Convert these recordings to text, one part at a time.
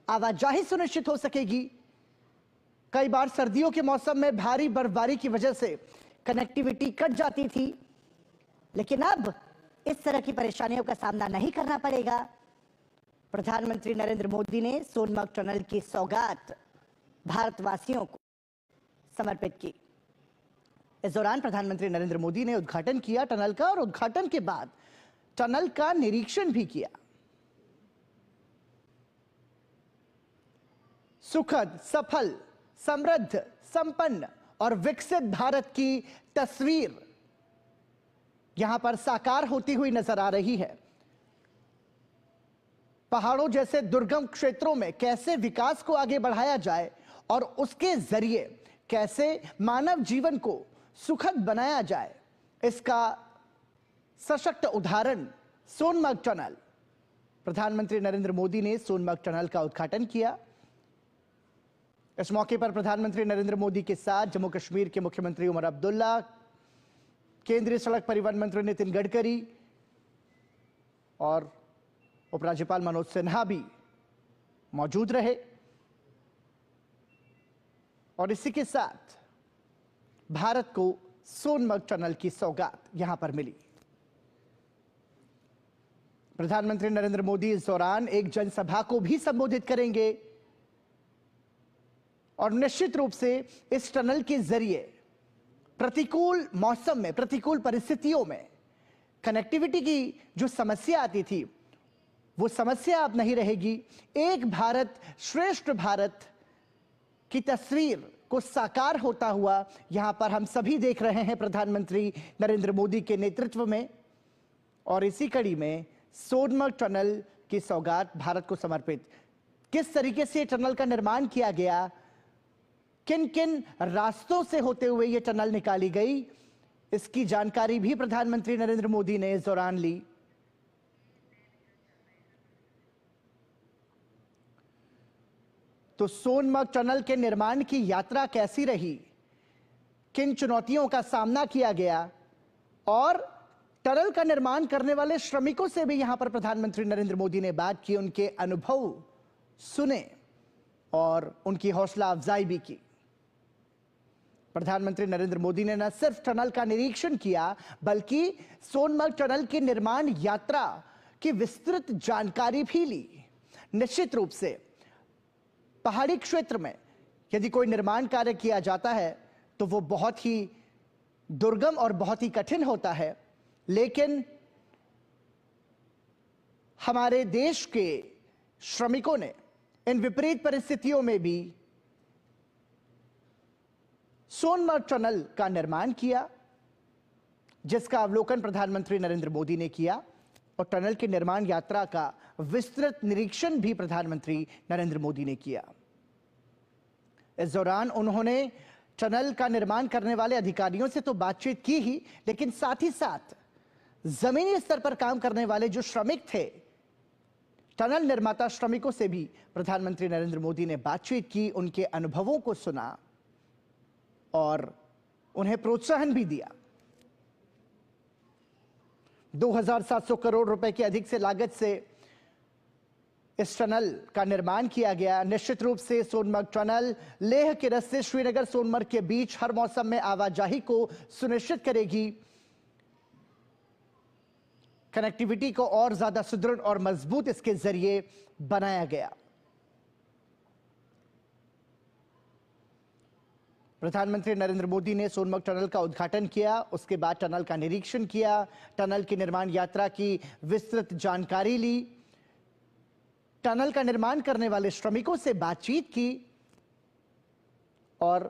आवाजाही सुनिश्चित हो सकेगी। कई बार सर्दियों के मौसम में भारी बर्फबारी की वजह से कनेक्टिविटी कट जाती थी, लेकिन अब इस तरह की परेशानियों का सामना नहीं करना पड़ेगा। प्रधानमंत्री नरेंद्र मोदी ने सोनमर्ग टनल की सौगात भारतवासियों को समर्पित की। इस दौरान प्रधानमंत्री नरेंद्र मोदी ने उद्घाटन किया टनल का और उद्घाटन के बाद टनल का निरीक्षण भी किया। सुखद, सफल, समृद्ध, संपन्न और विकसित भारत की तस्वीर यहां पर साकार होती हुई नजर आ रही है। पहाड़ों जैसे दुर्गम क्षेत्रों में कैसे विकास को आगे बढ़ाया जाए और उसके जरिए कैसे मानव जीवन को सुखद बनाया जाए, इसका सशक्त उदाहरण सोनमर्ग टनल। प्रधानमंत्री नरेंद्र मोदी ने सोनमर्ग टनल का उद्घाटन किया। इस मौके पर प्रधानमंत्री नरेंद्र मोदी के साथ जम्मू कश्मीर के मुख्यमंत्री उमर अब्दुल्ला, केंद्रीय सड़क परिवहन मंत्री नितिन गडकरी और उपराज्यपाल मनोज सिन्हा भी मौजूद रहे। और इसी के साथ भारत को सोनमर्ग टनल की सौगात यहां पर मिली। प्रधानमंत्री नरेंद्र मोदी इस दौरान एक जनसभा को भी संबोधित करेंगे और निश्चित रूप से इस टनल के जरिए प्रतिकूल मौसम में, प्रतिकूल परिस्थितियों में कनेक्टिविटी की जो समस्या आती थी, वो समस्या अब नहीं रहेगी। एक भारत श्रेष्ठ भारत की तस्वीर को साकार होता हुआ यहां पर हम सभी देख रहे हैं प्रधानमंत्री नरेंद्र मोदी के नेतृत्व में। और इसी कड़ी में सोनमर्ग टनल की सौगात भारत को समर्पित। किस तरीके से टनल का निर्माण किया गया, किन किन रास्तों से होते हुए यह टनल निकाली गई, इसकी जानकारी भी प्रधानमंत्री नरेंद्र मोदी ने इस दौरान ली। तो सोनमर्ग टनल के निर्माण की यात्रा कैसी रही, किन चुनौतियों का सामना किया गया और टनल का निर्माण करने वाले श्रमिकों से भी यहां पर प्रधानमंत्री नरेंद्र मोदी ने बात की, उनके अनुभव सुने और उनकी हौसला अफजाई भी की। प्रधानमंत्री नरेंद्र मोदी ने न सिर्फ टनल का निरीक्षण किया, बल्कि सोनमर्ग टनल की निर्माण यात्रा की विस्तृत जानकारी भी ली। निश्चित रूप से पहाड़ी क्षेत्र में यदि कोई निर्माण कार्य किया जाता है तो वो बहुत ही दुर्गम और बहुत ही कठिन होता है, लेकिन हमारे देश के श्रमिकों ने इन विपरीत परिस्थितियों में भी सोनमर्ग टनल का निर्माण किया, जिसका अवलोकन प्रधानमंत्री नरेंद्र मोदी ने किया और टनल की निर्माण यात्रा का विस्तृत निरीक्षण भी प्रधानमंत्री नरेंद्र मोदी ने किया। इस दौरान उन्होंने टनल का निर्माण करने वाले अधिकारियों से तो बातचीत की ही, लेकिन साथ ही साथ जमीनी स्तर पर काम करने वाले जो श्रमिक थे, टनल निर्माता श्रमिकों से भी प्रधानमंत्री नरेंद्र मोदी ने बातचीत की, उनके अनुभवों को सुना और उन्हें प्रोत्साहन भी दिया। 2700 करोड़ रुपए की अधिक से लागत से इस टनल का निर्माण किया गया। निश्चित रूप से सोनमर्ग टनल लेह के रस्ते श्रीनगर सोनमर्ग के बीच हर मौसम में आवाजाही को सुनिश्चित करेगी, कनेक्टिविटी को और ज्यादा सुदृढ़ और मजबूत इसके जरिए बनाया गया। प्रधानमंत्री नरेंद्र मोदी ने सोनमर्ग टनल का उद्घाटन किया, उसके बाद टनल का निरीक्षण किया, टनल की निर्माण यात्रा की विस्तृत जानकारी ली, टनल का निर्माण करने वाले श्रमिकों से बातचीत की और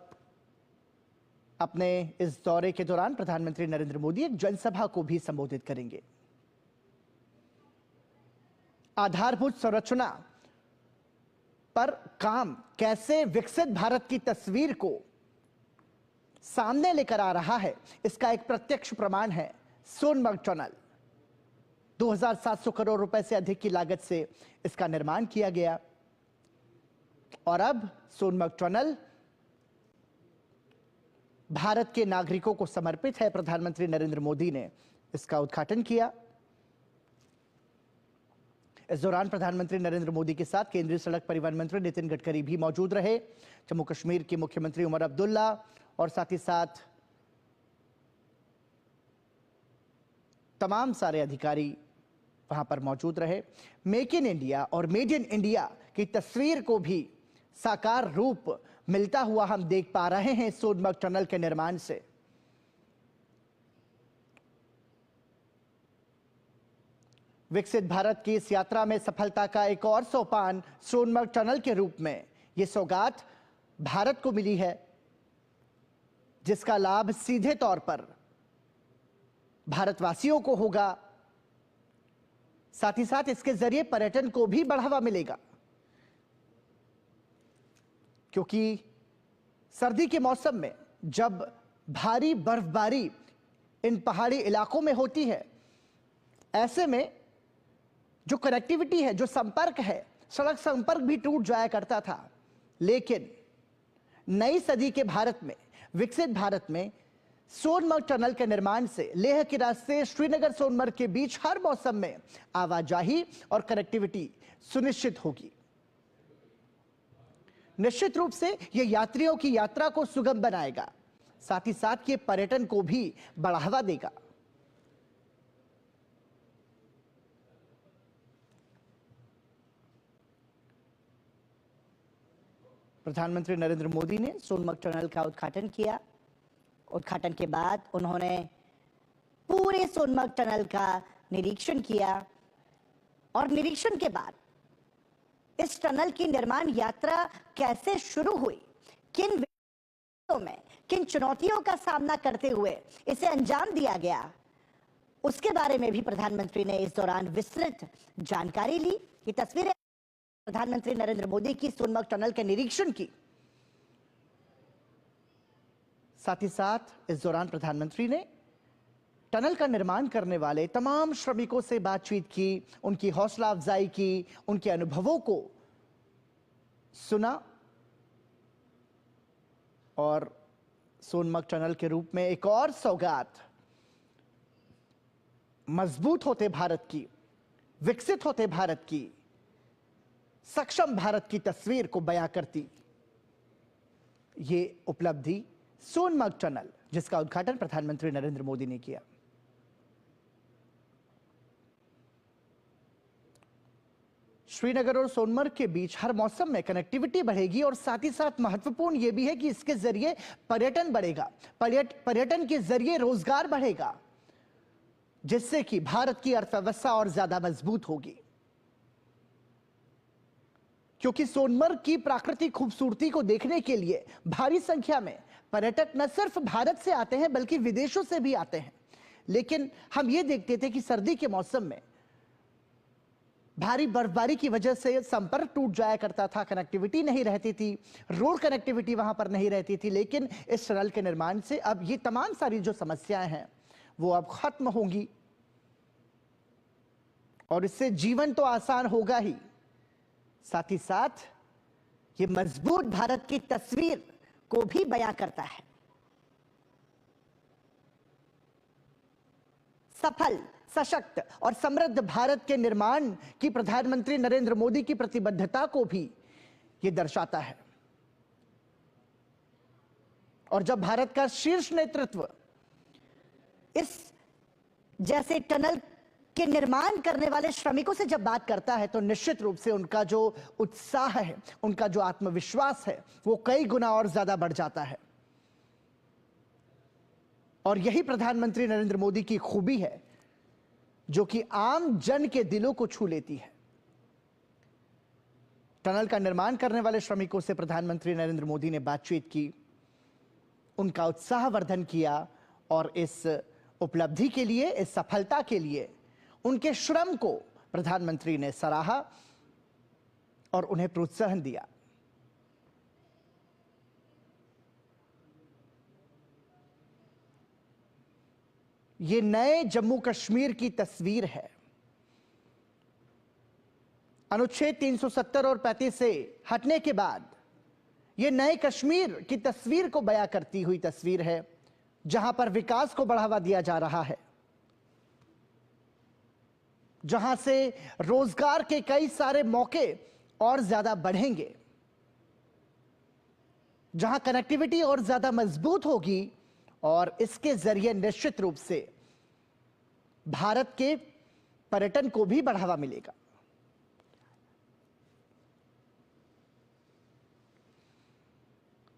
अपने इस दौरे के दौरान प्रधानमंत्री नरेंद्र मोदी एक जनसभा को भी संबोधित करेंगे। आधारभूत संरचना पर काम कैसे विकसित भारत की तस्वीर को सामने लेकर आ रहा है, इसका एक प्रत्यक्ष प्रमाण है सोनमर्ग टनल। 2700 करोड़ रुपए से अधिक की लागत से इसका निर्माण किया गया और अब सोनमर्ग टनल भारत के नागरिकों को समर्पित है। प्रधानमंत्री नरेंद्र मोदी ने इसका उद्घाटन किया। इस दौरान प्रधानमंत्री नरेंद्र मोदी के साथ केंद्रीय सड़क परिवहन मंत्री नितिन गडकरी भी मौजूद रहे। जम्मू कश्मीर के मुख्यमंत्री उमर अब्दुल्ला और साथ ही साथ तमाम सारे अधिकारी वहां पर मौजूद रहे। मेक इन इंडिया और मेड इन इंडिया की तस्वीर को भी साकार रूप मिलता हुआ हम देख पा रहे हैं सोनमर्ग टनल के निर्माण से। विकसित भारत की इस यात्रा में सफलता का एक और सोपान सोनमर्ग टनल के रूप में यह सौगात भारत को मिली है, जिसका लाभ सीधे तौर पर भारतवासियों को होगा। साथ ही साथ इसके जरिए पर्यटन को भी बढ़ावा मिलेगा, क्योंकि सर्दी के मौसम में जब भारी बर्फबारी इन पहाड़ी इलाकों में होती है, ऐसे में जो कनेक्टिविटी है, जो संपर्क है, सड़क संपर्क भी टूट जाया करता था। लेकिन नई सदी के भारत में, विकसित भारत में सोनमर्ग टनल के निर्माण से लेह के रास्ते श्रीनगर सोनमर्ग के बीच हर मौसम में आवाजाही और कनेक्टिविटी सुनिश्चित होगी। निश्चित रूप से यह यात्रियों की यात्रा को सुगम बनाएगा, साथ ही साथ ये पर्यटन को भी बढ़ावा देगा। प्रधानमंत्री नरेंद्र मोदी ने सोनमर्ग टनल का उद्घाटन किया। उद्घाटन के बाद उन्होंने पूरे सोनमर्ग टनल का निरीक्षण किया और निरीक्षण के बाद इस टनल की निर्माण यात्रा कैसे शुरू हुई, किन विषयों में, किन चुनौतियों का सामना करते हुए इसे अंजाम दिया गया, उसके बारे में भी प्रधानमंत्री ने इस दौरान विस्तृत जानकारी ली। ये तस्वीरें प्रधानमंत्री नरेंद्र मोदी की सोनमर्ग टनल के निरीक्षण की। साथ ही साथ इस दौरान प्रधानमंत्री ने टनल का निर्माण करने वाले तमाम श्रमिकों से बातचीत की, उनकी हौसला अफजाई की, उनके अनुभवों को सुना और सोनमर्ग टनल के रूप में एक और सौगात मजबूत होते भारत की, विकसित होते भारत की, सक्षम भारत की तस्वीर को बयां करती ये उपलब्धि सोनमर्ग टनल, जिसका उद्घाटन प्रधानमंत्री नरेंद्र मोदी ने किया। श्रीनगर और सोनमर्ग के बीच हर मौसम में कनेक्टिविटी बढ़ेगी और साथ ही साथ महत्वपूर्ण यह भी है कि इसके जरिए पर्यटन बढ़ेगा, पर्यटन के जरिए रोजगार बढ़ेगा, जिससे कि भारत की अर्थव्यवस्था और ज्यादा मजबूत होगी। क्योंकि सोनमर्ग की प्राकृतिक खूबसूरती को देखने के लिए भारी संख्या में पर्यटक न सिर्फ भारत से आते हैं बल्कि विदेशों से भी आते हैं। लेकिन हम ये देखते थे कि सर्दी के मौसम में भारी बर्फबारी की वजह से संपर्क टूट जाया करता था, कनेक्टिविटी नहीं रहती थी, रोड कनेक्टिविटी वहां पर नहीं रहती थी। लेकिन इस टनल के निर्माण से अब ये तमाम सारी जो समस्याएं हैं वो अब खत्म होंगी और इससे जीवन तो आसान होगा ही, साथ ही साथ ये मजबूत भारत की तस्वीर को भी बयां करता है। सफल, सशक्त और समृद्ध भारत के निर्माण की प्रधानमंत्री नरेंद्र मोदी की प्रतिबद्धता को भी यह दर्शाता है। और जब भारत का शीर्ष नेतृत्व इस जैसे टनल के निर्माण करने वाले श्रमिकों से जब बात करता है तो निश्चित रूप से उनका जो उत्साह है, उनका जो आत्मविश्वास है, वो कई गुना और ज्यादा बढ़ जाता है। और यही प्रधानमंत्री नरेंद्र मोदी की खूबी है, जो कि आम जन के दिलों को छू लेती है। टनल का निर्माण करने वाले श्रमिकों से प्रधानमंत्री नरेंद्र मोदी ने बातचीत की, उनका उत्साहवर्धन किया और इस उपलब्धि के लिए, इस सफलता के लिए उनके श्रम को प्रधानमंत्री ने सराहा और उन्हें प्रोत्साहन दिया। ये नए जम्मू कश्मीर की तस्वीर है। अनुच्छेद 370 और 35 से हटने के बाद ये नए कश्मीर की तस्वीर को बयां करती हुई तस्वीर है, जहां पर विकास को बढ़ावा दिया जा रहा है। जहां से रोजगार के कई सारे मौके और ज्यादा बढ़ेंगे, जहां कनेक्टिविटी और ज्यादा मजबूत होगी और इसके जरिए निश्चित रूप से भारत के पर्यटन को भी बढ़ावा मिलेगा।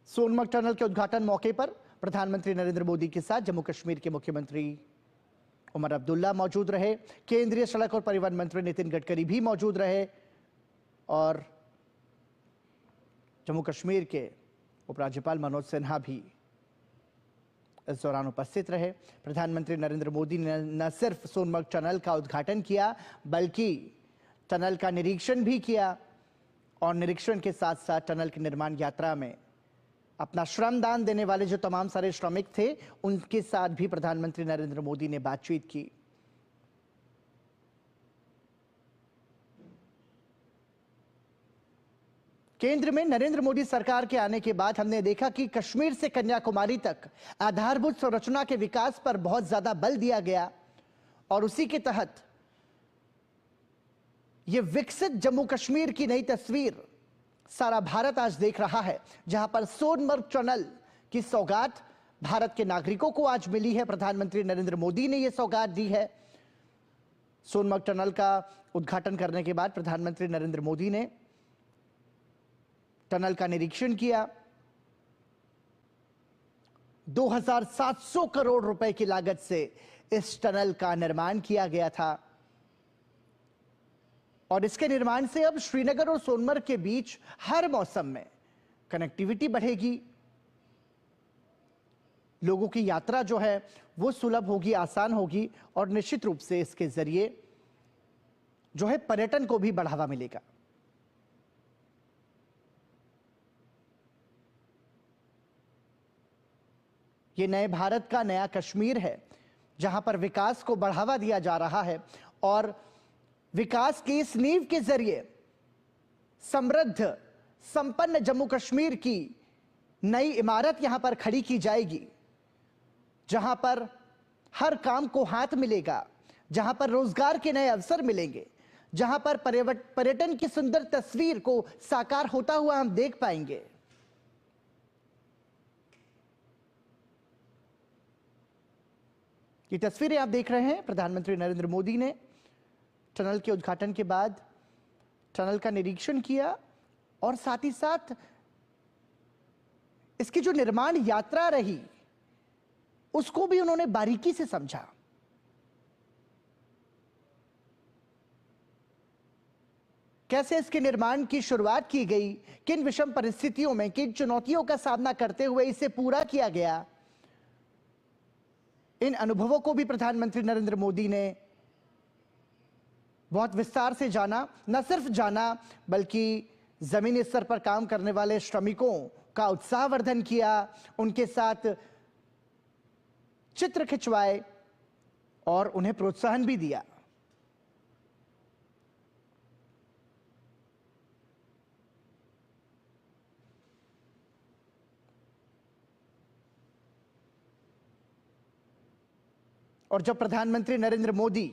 सोनमर्ग टनल के उद्घाटन मौके पर प्रधानमंत्री नरेंद्र मोदी के साथ जम्मू कश्मीर के मुख्यमंत्री उमर अब्दुल्ला मौजूद रहे, केंद्रीय सड़क और परिवहन मंत्री नितिन गडकरी भी मौजूद रहे और जम्मू कश्मीर के उपराज्यपाल मनोज सिन्हा भी इस दौरान उपस्थित रहे। प्रधानमंत्री नरेंद्र मोदी ने न सिर्फ सोनमर्ग टनल का उद्घाटन किया बल्कि टनल का निरीक्षण भी किया और निरीक्षण के साथ साथ टनल की निर्माण यात्रा में अपना श्रमदान देने वाले जो तमाम सारे श्रमिक थे उनके साथ भी प्रधानमंत्री नरेंद्र मोदी ने बातचीत की। केंद्र में नरेंद्र मोदी सरकार के आने के बाद हमने देखा कि कश्मीर से कन्याकुमारी तक आधारभूत संरचना के विकास पर बहुत ज्यादा बल दिया गया और उसी के तहत यह विकसित जम्मू कश्मीर की नई तस्वीर सारा भारत आज देख रहा है, जहां पर सोनमर्ग टनल की सौगात भारत के नागरिकों को आज मिली है। प्रधानमंत्री नरेंद्र मोदी ने यह सौगात दी है। सोनमर्ग टनल का उद्घाटन करने के बाद प्रधानमंत्री नरेंद्र मोदी ने टनल का निरीक्षण किया। 2700 करोड़ रुपए की लागत से इस टनल का निर्माण किया गया था और इसके निर्माण से अब श्रीनगर और सोनमर्ग के बीच हर मौसम में कनेक्टिविटी बढ़ेगी, लोगों की यात्रा जो है वो सुलभ होगी, आसान होगी और निश्चित रूप से इसके जरिए जो है पर्यटन को भी बढ़ावा मिलेगा। ये नए भारत का नया कश्मीर है जहां पर विकास को बढ़ावा दिया जा रहा है और विकास की इस नींव के जरिए समृद्ध संपन्न जम्मू कश्मीर की नई इमारत यहां पर खड़ी की जाएगी, जहां पर हर काम को हाथ मिलेगा, जहां पर रोजगार के नए अवसर मिलेंगे, जहां पर पर्यटन की सुंदर तस्वीर को साकार होता हुआ हम देख पाएंगे। ये तस्वीरें आप देख रहे हैं, प्रधानमंत्री नरेंद्र मोदी ने टनल के उद्घाटन के बाद टनल का निरीक्षण किया और साथ ही साथ इसकी जो निर्माण यात्रा रही उसको भी उन्होंने बारीकी से समझा। कैसे इसके निर्माण की शुरुआत की गई, किन विषम परिस्थितियों में, किन चुनौतियों का सामना करते हुए इसे पूरा किया गया, इन अनुभवों को भी प्रधानमंत्री नरेंद्र मोदी ने बहुत विस्तार से जाना। न सिर्फ जाना बल्कि जमीनी स्तर पर काम करने वाले श्रमिकों का उत्साहवर्धन किया, उनके साथ चित्र खिंचवाए और उन्हें प्रोत्साहन भी दिया। और जब प्रधानमंत्री नरेंद्र मोदी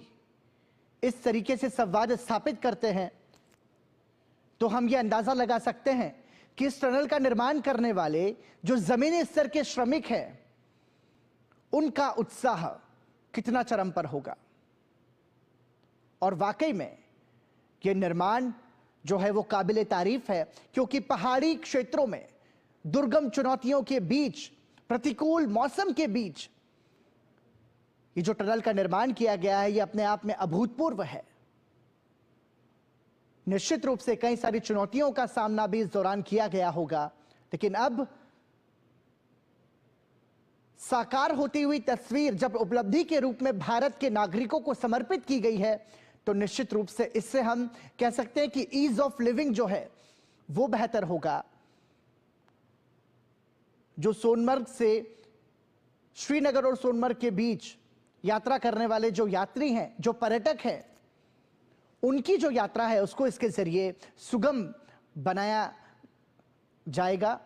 इस तरीके से संवाद स्थापित करते हैं तो हम यह अंदाजा लगा सकते हैं कि इस टनल का निर्माण करने वाले जो जमीनी स्तर के श्रमिक हैं उनका उत्साह कितना चरम पर होगा। और वाकई में यह निर्माण जो है वो काबिले तारीफ है, क्योंकि पहाड़ी क्षेत्रों में दुर्गम चुनौतियों के बीच, प्रतिकूल मौसम के बीच ये जो टनल का निर्माण किया गया है ये अपने आप में अभूतपूर्व है। निश्चित रूप से कई सारी चुनौतियों का सामना भी इस दौरान किया गया होगा, लेकिन अब साकार होती हुई तस्वीर जब उपलब्धि के रूप में भारत के नागरिकों को समर्पित की गई है तो निश्चित रूप से इससे हम कह सकते हैं कि ईज ऑफ लिविंग जो है वो बेहतर होगा। जो सोनमर्ग से श्रीनगर और सोनमर्ग के बीच यात्रा करने वाले जो यात्री हैं, जो पर्यटक हैं, उनकी जो यात्रा है उसको इसके जरिए सुगम बनाया जाएगा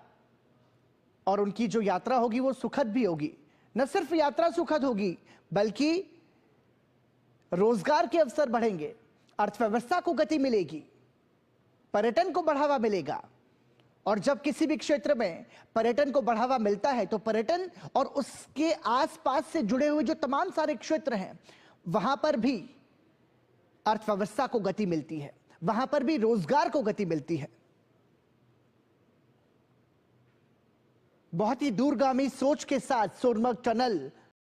और उनकी जो यात्रा होगी वो सुखद भी होगी। न सिर्फ यात्रा सुखद होगी बल्कि रोजगार के अवसर बढ़ेंगे, अर्थव्यवस्था को गति मिलेगी, पर्यटन को बढ़ावा मिलेगा। और जब किसी भी क्षेत्र में पर्यटन को बढ़ावा मिलता है तो पर्यटन और उसके आसपास से जुड़े हुए जो तमाम सारे क्षेत्र हैं वहां पर भी अर्थव्यवस्था को गति मिलती है, वहां पर भी रोजगार को गति मिलती है। बहुत ही दूरगामी सोच के साथ सोनमर्ग टनल